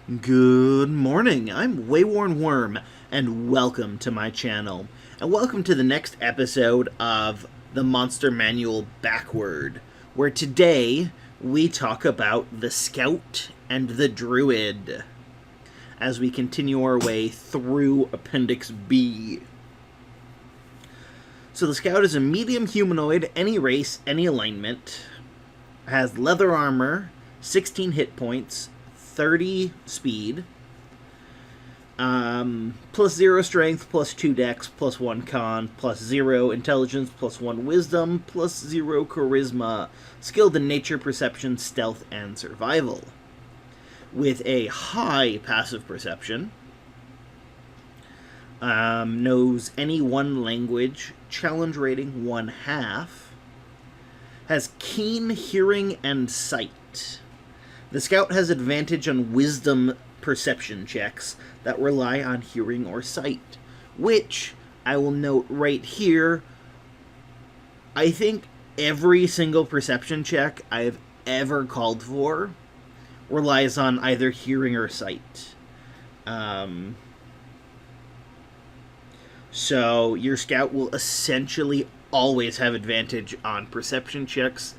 Good morning, I'm WaywornWyrm, and welcome to my channel. And welcome to the next episode of the Monster Manual Backward, where today we talk about the Scout and the Druid, as we continue our way through Appendix B. So the Scout is a medium humanoid, any race, any alignment, has leather armor, 16 hit points, 30 speed, plus 0 strength, plus 2 dex, plus 1 con, plus 0 intelligence, plus 1 wisdom, plus 0 charisma, skilled in nature, perception, stealth, and survival. With a high passive perception, knows any one language, challenge rating 1/2, has keen hearing and sight. The Scout has advantage on wisdom perception checks that rely on hearing or sight, which, I will note right here, I think every single perception check I have ever called for relies on either hearing or sight. So your Scout will essentially always have advantage on perception checks,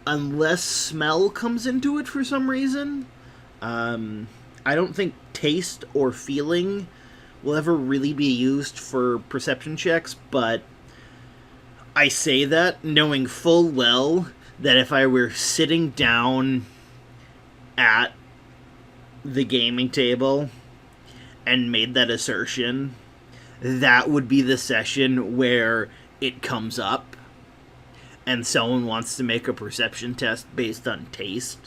unless smell comes into it for some reason. I don't think taste or feeling will ever really be used for perception checks, but I say that knowing full well that if I were sitting down at the gaming table and made that assertion, that would be the session where it comes up and someone wants to make a perception test based on taste.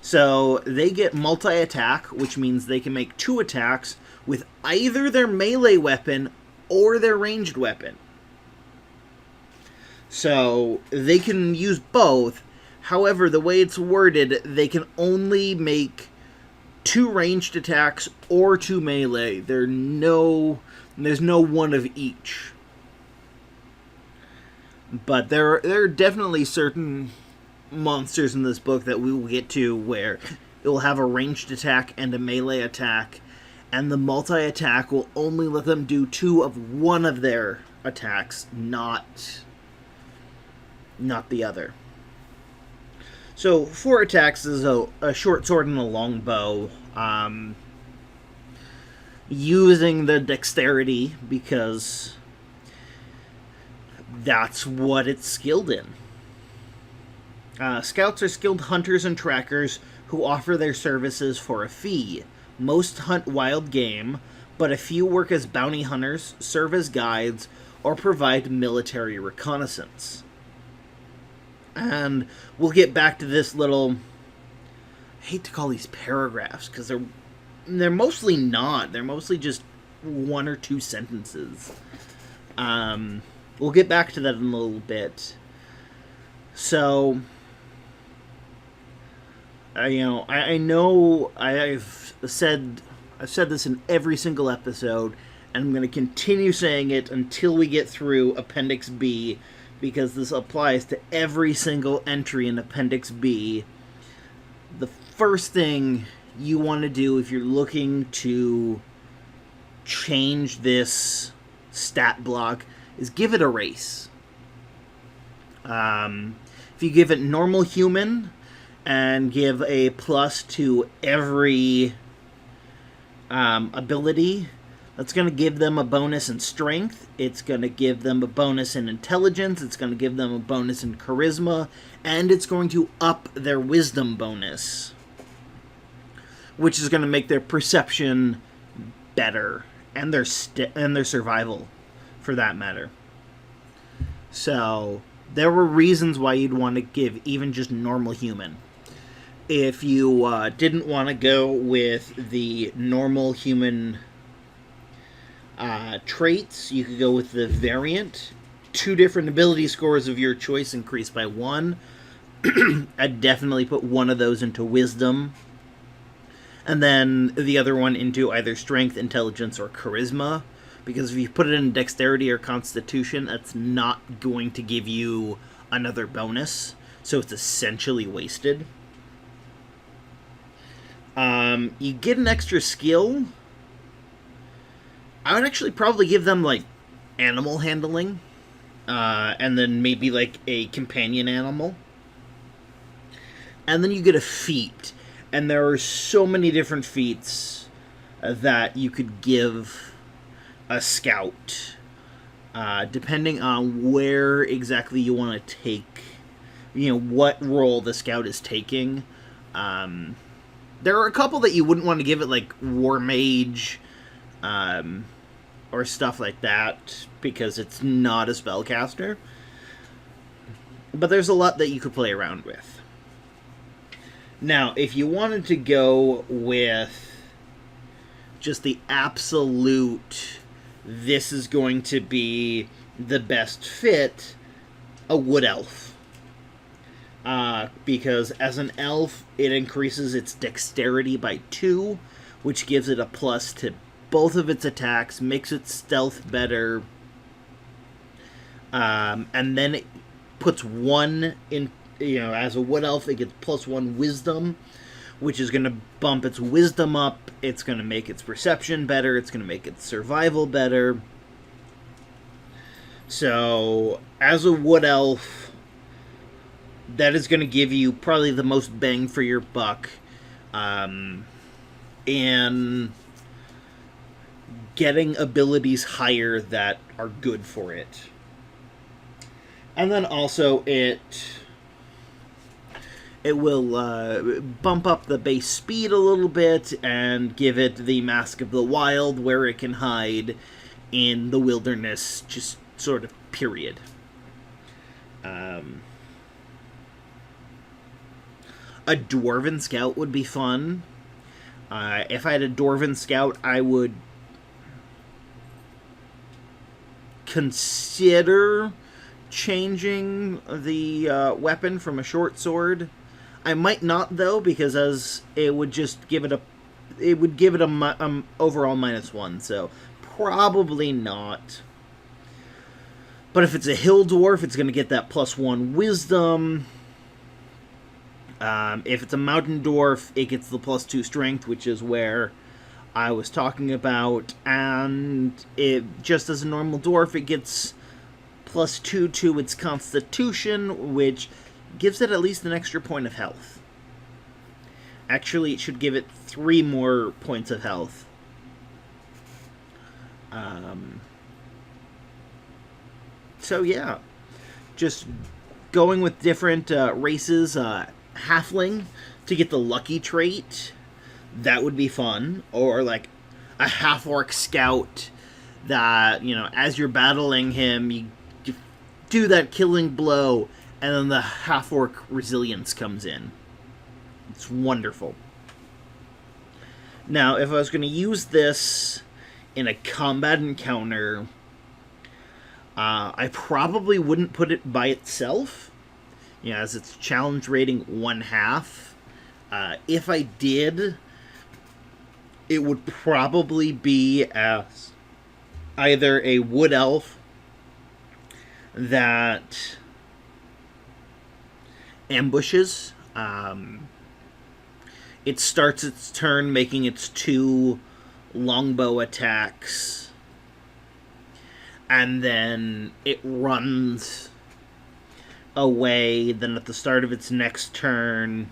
So they get multi-attack, which means they can make 2 attacks with either their melee weapon or their ranged weapon. So they can use both. However, the way it's worded, they can only make 2 ranged attacks or 2 melee. There's no one of each. But there are definitely certain monsters in this book that we will get to where it will have a ranged attack and a melee attack, and the multi-attack will only let them do 2 of one of their attacks, not the other. So 4 attacks is a short sword and a long bow, using the dexterity because that's what it's skilled in. Scouts are skilled hunters and trackers who offer their services for a fee. Most hunt wild game, but a few work as bounty hunters, serve as guides, or provide military reconnaissance. And we'll get back to this little... I hate to call these paragraphs, because they're mostly not. They're mostly just 1 or 2 sentences. We'll get back to that in a little bit. So, I know I've said this in every single episode, and I'm going to continue saying it until we get through Appendix B, because this applies to every single entry in Appendix B. The first thing you want to do if you're looking to change this stat block is give it a race. If you give it normal human and give a plus to every ability, that's going to give them a bonus in strength, it's going to give them a bonus in intelligence, it's going to give them a bonus in charisma, and it's going to up their wisdom bonus, which is going to make their perception better, and their survival, for that matter. So there were reasons why you'd want to give even just normal human. If you didn't want to go with the normal human traits, you could go with the variant. 2 different ability scores of your choice increased by 1. I'd definitely put one of those into wisdom, and then the other one into either strength, intelligence, or charisma. Because if you put it in dexterity or constitution, that's not going to give you another bonus. So it's essentially wasted. You get an extra skill. I would actually probably give them, like, animal handling. And then maybe, like, a companion animal. And then you get a feat. And there are so many different feats that you could give a scout. Depending on where exactly you want to take, what role the scout is taking. There are a couple that you wouldn't want to give it, like War Mage, or stuff like that, because it's not a spellcaster. But there's a lot that you could play around with. Now, if you wanted to go with just the absolute, this is going to be the best fit, a Wood Elf. Because as an elf, it increases its dexterity by 2, which gives it a plus to both of its attacks, makes its stealth better, and then it puts 1 in, as a Wood Elf, it gets plus 1 wisdom, which is going to bump its wisdom up, it's going to make its perception better, it's going to make its survival better. So, as a Wood Elf, that is going to give you probably the most bang for your buck in getting abilities higher that are good for it. And then also it will bump up the base speed a little bit and give it the Mask of the Wild, where it can hide in the wilderness, just sort of period. A Dwarven Scout would be fun. If I had a Dwarven Scout, I would consider changing the weapon from a short sword. I might not, though, because as it would just give it a overall -1, so probably not. But if it's a hill dwarf, it's going to get that +1 wisdom. If it's a mountain dwarf, it gets the +2 strength, which is where I was talking about. And it, just as a normal dwarf, it gets +2 to its constitution, which gives it at least an extra point of health. Actually, it should give it 3 more points of health. So yeah, just going with different races. Halfling to get the lucky trait, that would be fun. Or like a half-orc scout that, as you're battling him, you do that killing blow, and then the half-orc resilience comes in. It's wonderful. Now, if I was going to use this in a combat encounter, I probably wouldn't put it by itself, as its challenge rating 1/2. If I did, it would probably be as either a Wood Elf that ambushes. It starts its turn making its 2 longbow attacks, and then it runs away. Then at the start of its next turn,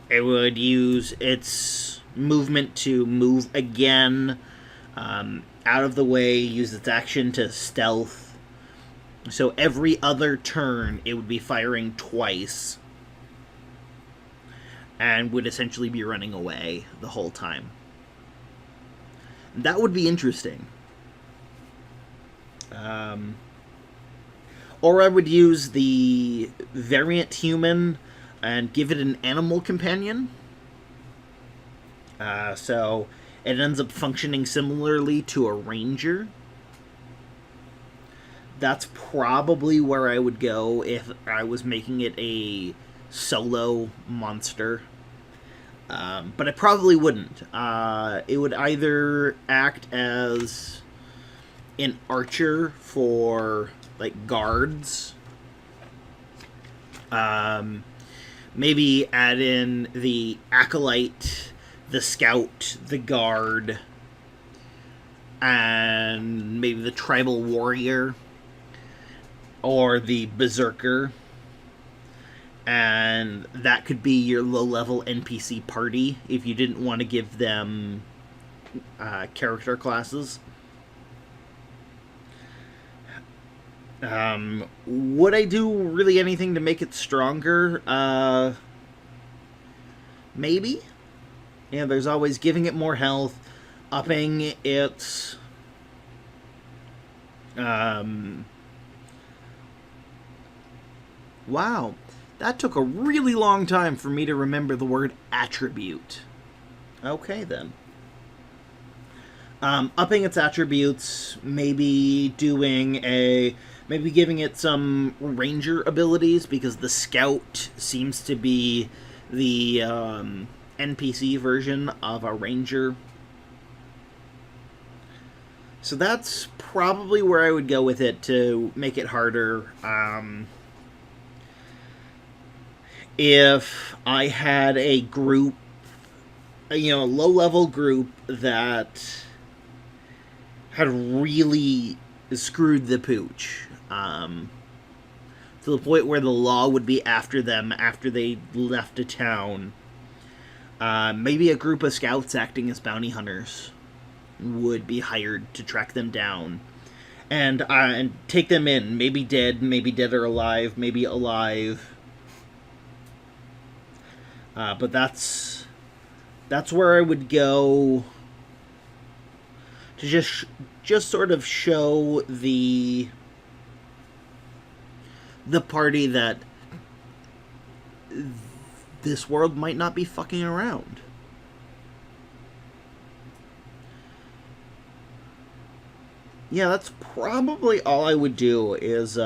it would use its movement to move again, out of the way, use its action to stealth. So every other turn, it would be firing twice, and would essentially be running away the whole time. That would be interesting. Or I would use the variant human and give it an animal companion. So it ends up functioning similarly to a ranger. That's probably where I would go if I was making it a solo monster. But I probably wouldn't. It would either act as an archer for, like, guards. Maybe add in the Acolyte, the Scout, the Guard, and maybe the Tribal Warrior, or the Berserker. And that could be your low-level NPC party if you didn't want to give them character classes. Would I do really anything to make it stronger? Maybe. Yeah, there's always giving it more health, upping its wow, that took a really long time for me to remember the word attribute. Okay, then. Upping its attributes, maybe giving it some ranger abilities, because the Scout seems to be the NPC version of a ranger. So that's probably where I would go with it to make it harder. If I had a group, a low-level group that had really screwed the pooch, to the point where the law would be after them after they left a town, maybe a group of scouts acting as bounty hunters would be hired to track them down and take them in, maybe dead or alive, maybe alive. But that's where I would go to just sort of show the party that this world might not be fucking around. Yeah, that's probably all I would do is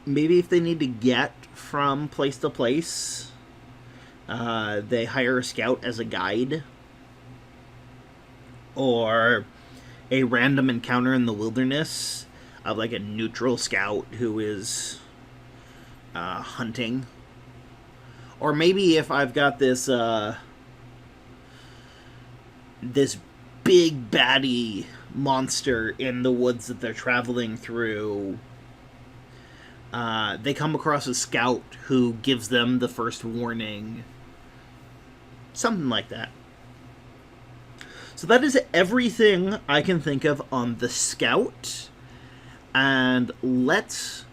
maybe if they need to get from place to place, they hire a scout as a guide, or a random encounter in the wilderness of like a neutral scout who is hunting. Or maybe if I've got this big baddie monster in the woods that they're traveling through, they come across a scout who gives them the first warning. Something like that. So that is everything I can think of on the Scout. And let's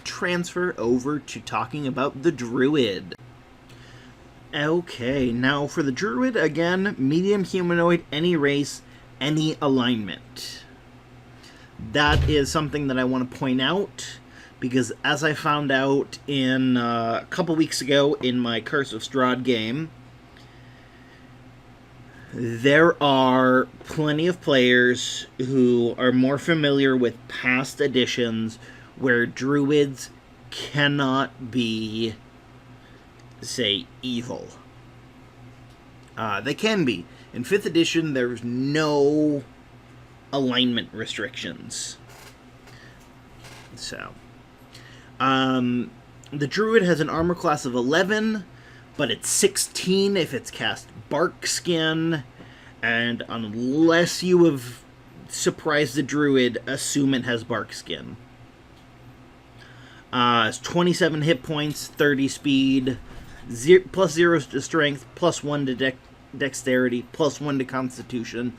transfer over to talking about the Druid. Okay, now for the Druid, again, medium humanoid, any race, any alignment. That is something that I want to point out, because as I found out in a couple weeks ago in my Curse of Strahd game, there are plenty of players who are more familiar with past editions where druids cannot be, say, evil. They can be. In 5th edition, there's no alignment restrictions. So, the druid has an armor class of 11, but it's 16 if it's cast Bark Skin, and unless you have surprised the druid, assume it has Bark Skin. It's 27 hit points, 30 speed, plus 0 to strength, plus 1 to dexterity, plus 1 to constitution,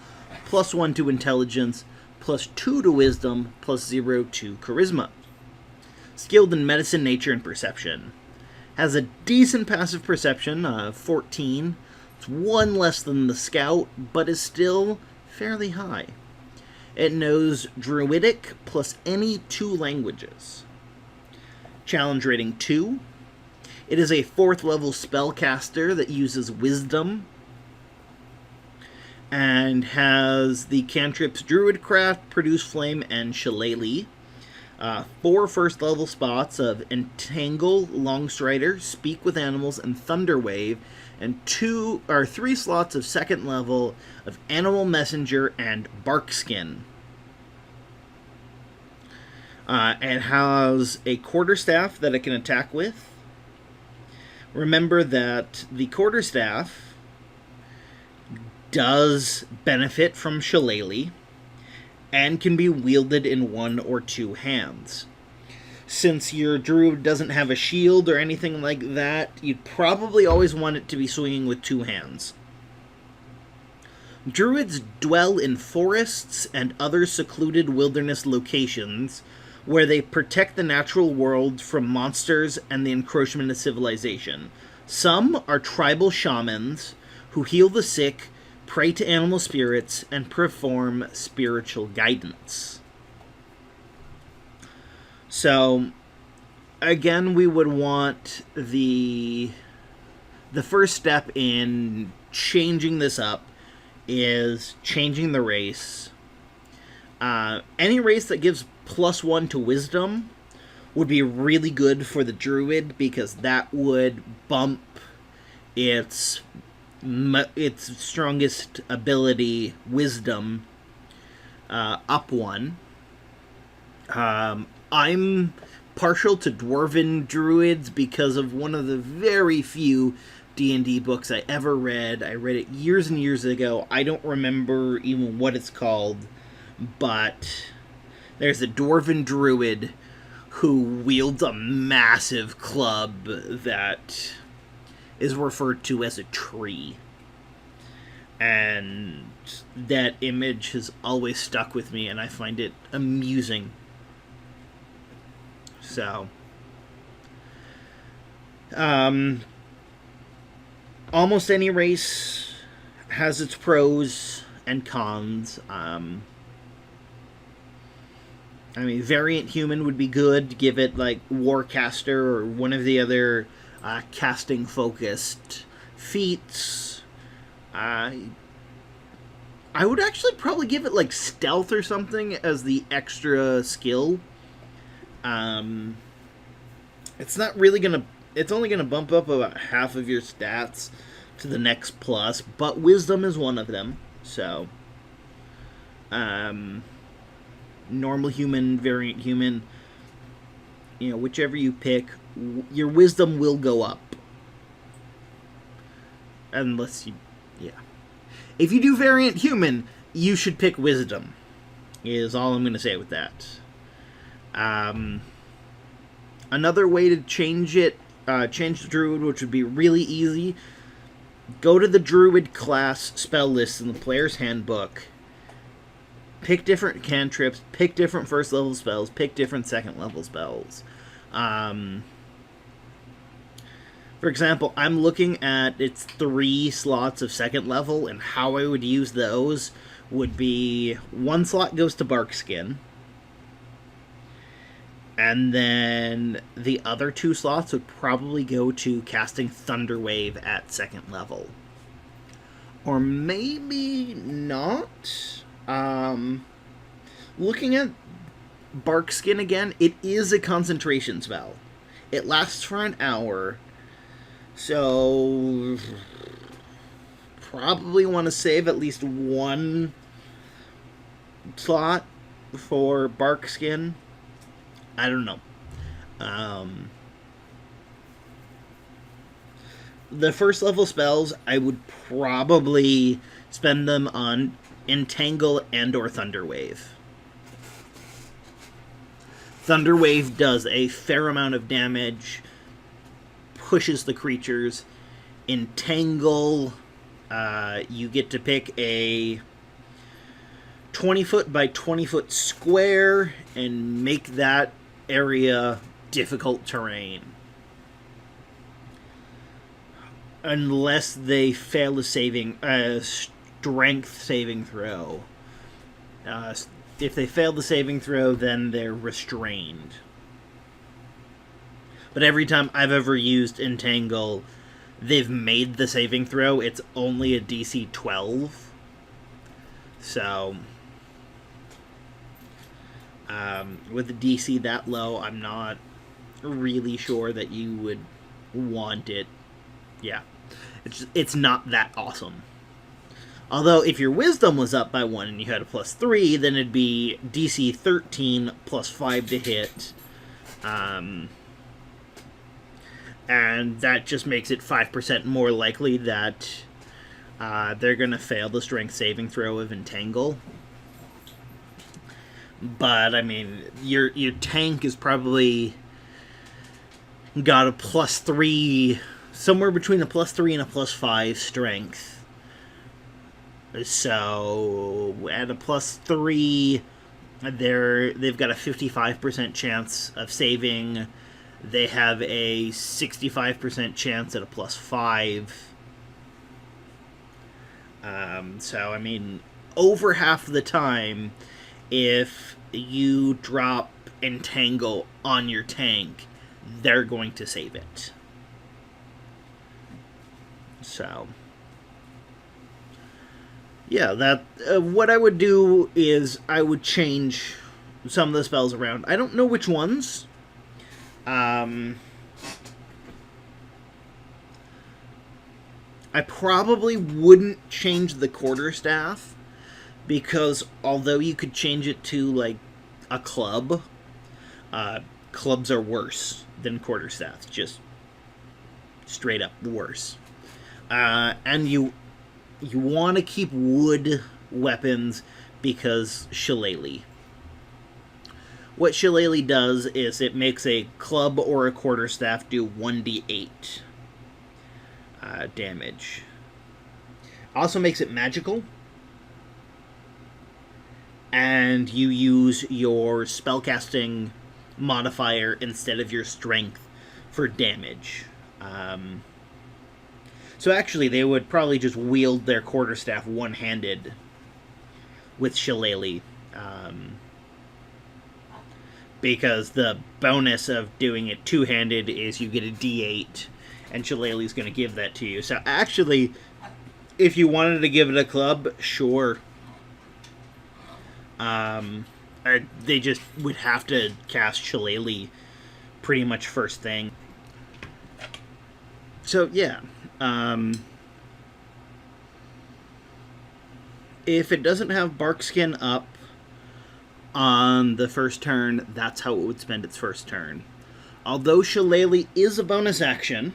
plus 1 to intelligence, plus 2 to wisdom, plus 0 to charisma. Skilled in medicine, nature, and perception. Has a decent passive perception, 14. It's 1 less than the Scout, but is still fairly high. It knows Druidic plus any 2 languages. Challenge rating 2. It is a 4th level spellcaster that uses Wisdom, and has the cantrips Druidcraft, Produce Flame, and Shillelagh. 4 first level spots of Entangle, Longstrider, Speak with Animals, and Thunderwave, and 3 slots of 2nd level of Animal Messenger and Barkskin. It has a quarterstaff that it can attack with. Remember that the quarterstaff does benefit from Shillelagh and can be wielded in 1 or 2 hands. Since your druid doesn't have a shield or anything like that, you'd probably always want it to be swinging with 2 hands. Druids dwell in forests and other secluded wilderness locations where they protect the natural world from monsters and the encroachment of civilization. Some are tribal shamans who heal the sick, pray to animal spirits, and perform spiritual guidance. So, again, we would want the first step in changing this up is changing the race. Any race that gives +1 to wisdom would be really good for the druid, because that would bump its strongest ability, wisdom, up 1. I'm partial to dwarven druids because of one of the very few D&D books I ever read. I read it years and years ago. I don't remember even what it's called, but there's a dwarven druid who wields a massive club that is referred to as a tree. And that image has always stuck with me, and I find it amusing. So, almost any race has its pros and cons. I mean, variant human would be good. Give it, like, Warcaster or one of the other casting-focused feats. I would actually probably give it, like, Stealth or something as the extra skill. It's not really gonna... It's only gonna bump up about half of your stats to the next plus, but Wisdom is one of them, so... normal human, variant human, whichever you pick, your wisdom will go up. Unless you, If you do variant human, you should pick wisdom, is all I'm going to say with that. Another way to change the druid, which would be really easy, go to the druid class spell list in the player's handbook. Pick different cantrips, pick different first level spells, pick different second level spells. For example, I'm looking at its 3 slots of second level, and how I would use those would be 1 slot goes to Barkskin, and then the other 2 slots would probably go to casting Thunderwave at second level. Or maybe not. Looking at Barkskin again, it is a concentration spell. It lasts for an hour, so probably want to save at least 1 slot for Barkskin. I don't know. The first level spells, I would probably spend them on Entangle and or Thunderwave. Thunderwave does a fair amount of damage, pushes the creatures. Entangle, you get to pick a 20-foot by 20-foot square and make that area difficult terrain. Unless they fail a strength saving throw. If they fail the saving throw, then they're restrained. But every time I've ever used Entangle, they've made the saving throw. It's only a DC 12. So, with a DC that low, I'm not really sure that you would want it. Yeah. It's not that awesome. Although, if your wisdom was up by 1 and you had a +3, then it'd be DC 13 +5 to hit. And that just makes it 5% more likely that they're going to fail the strength saving throw of Entangle. But, I mean, your tank is probably got a +3, somewhere between a +3 and a +5 strength. So, at a +3, they've got a 55% chance of saving. They have a 65% chance at a +5. So, I mean, over half the time, if you drop Entangle on your tank, they're going to save it. So, yeah, that what I would do is I would change some of the spells around. I don't know which ones. I probably wouldn't change the quarterstaff, because although you could change it to, like, a club, clubs are worse than quarterstaffs. Just straight up worse. And you want to keep wood weapons because Shillelagh. What Shillelagh does is it makes a club or a quarterstaff do 1d8 damage. Also makes it magical. And you use your spellcasting modifier instead of your strength for damage. So actually, they would probably just wield their quarterstaff one-handed with Shillelagh. Because the bonus of doing it two-handed is you get a d8, and Shillelagh's going to give that to you. So actually, if you wanted to give it a club, sure. They just would have to cast Shillelagh pretty much first thing. So, yeah. If it doesn't have Barkskin up on the first turn, that's how it would spend its first turn. Although Shillelagh is a bonus action,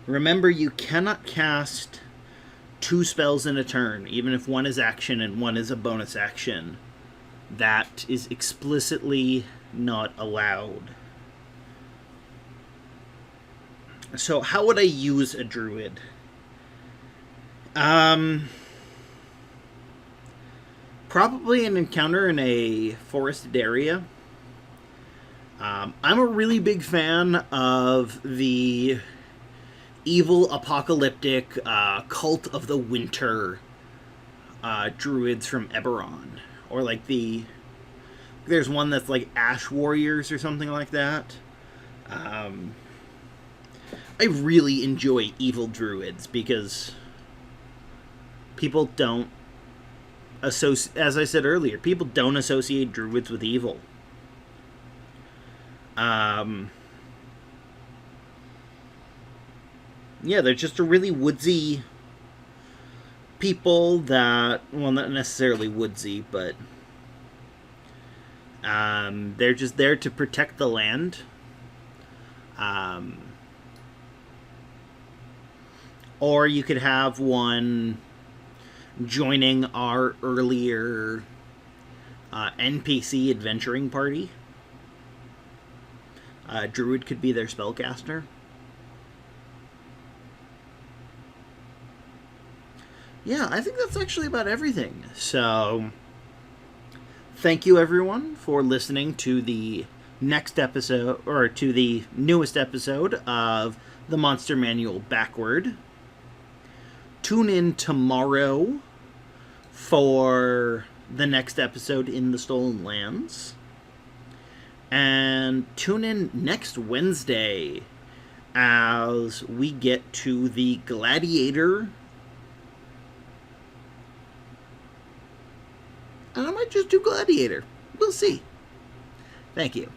remember you cannot cast 2 spells in a turn, even if one is action and one is a bonus action. That is explicitly not allowed. So how would I use a druid? Probably an encounter in a forested area. I'm a really big fan of the evil, apocalyptic, Cult of the Winter druids from Eberron. Or like there's one that's like Ash Warriors or something like that. I really enjoy evil druids because people don't as I said earlier, people don't associate druids with evil. Yeah, they're just a really woodsy people that, well, not necessarily woodsy, but they're just there to protect the land. Or you could have one joining our earlier NPC adventuring party. Druid could be their spellcaster. Yeah, I think that's actually about everything. So, thank you everyone for listening to the next episode, or to the newest episode of the Monster Manual Backward. Tune in tomorrow for the next episode in the Stolen Lands. And tune in next Wednesday as we get to the Gladiator. And I might just do Gladiator. We'll see. Thank you.